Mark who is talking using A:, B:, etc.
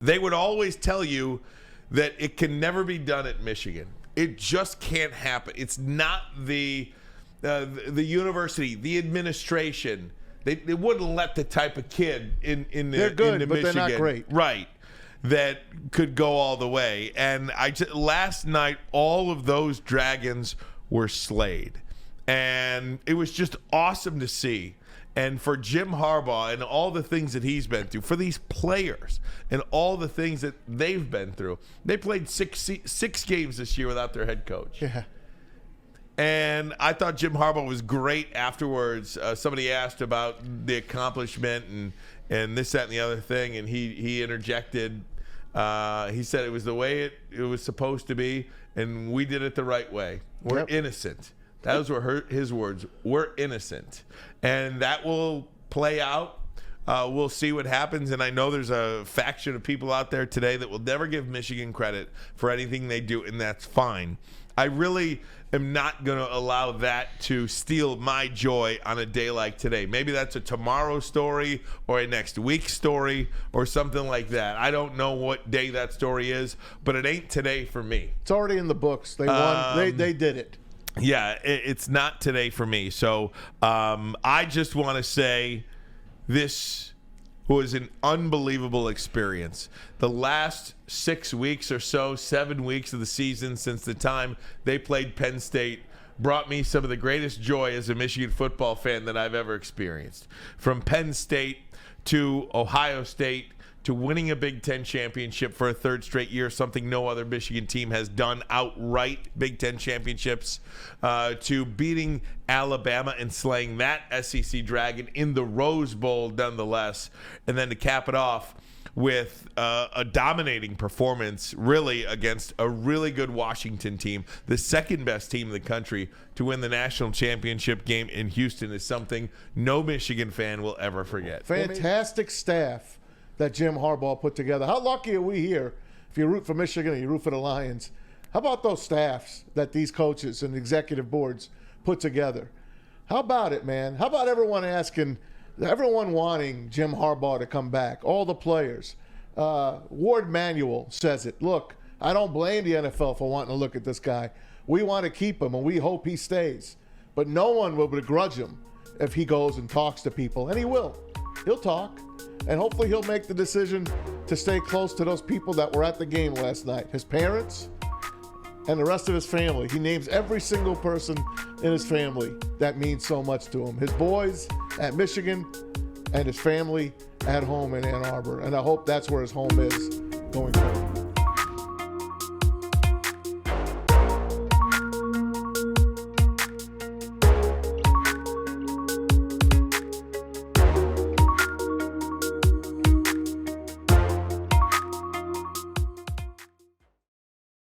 A: they would always tell you that it can never be done at Michigan. It just can't happen. It's not the university, the administration. They wouldn't let the type of kid in
B: They're good, but
A: Michigan,
B: they're not great.
A: Right, that could go all the way. And last night, all of those dragons were slayed. And it was just awesome to see. And for Jim Harbaugh and all the things that he's been through, for these players and all the things that they've been through, they played six games this year without their head coach.
B: Yeah.
A: And I thought Jim Harbaugh was great afterwards. Somebody asked about the accomplishment and this, that, and the other thing, and he interjected. He said it was the way it was supposed to be, and we did it the right way. We're innocent. Those were his words. We're innocent. And that will play out. We'll see what happens. And I know there's a faction of people out there today that will never give Michigan credit for anything they do, and that's fine. I really am not going to allow that to steal my joy on a day like today. Maybe that's a tomorrow story or a next week story or something like that. I don't know what day that story is, but it ain't today for me.
B: It's already in the books. They won. They did it.
A: Yeah, it's not today for me. So I just want to say this was an unbelievable experience. The last 6 weeks or so, 7 weeks of the season since the time they played Penn State brought me some of the greatest joy as a Michigan football fan that I've ever experienced. From Penn State to Ohio State to winning a Big Ten championship for a third straight year, something no other Michigan team has done outright, Big Ten championships, to beating Alabama and slaying that SEC Dragon in the Rose Bowl nonetheless, and then to cap it off with a dominating performance really against a really good Washington team, the second best team in the country, to win the national championship game in Houston is something no Michigan fan will ever forget.
B: Fantastic staff that Jim Harbaugh put together. How lucky are we here if you root for Michigan or you root for the Lions? How about those staffs that these coaches and executive boards put together? How about it, man? How about everyone wanting Jim Harbaugh to come back, all the players? Ward Manuel says it. Look, I don't blame the NFL for wanting to look at this guy. We want to keep him, and we hope he stays. But no one will begrudge him if he goes and talks to people, and he will. He'll talk. And hopefully he'll make the decision to stay close to those people that were at the game last night. His parents and the rest of his family. He names every single person in his family that means so much to him. His boys at Michigan and his family at home in Ann Arbor. And I hope that's where his home is going forward.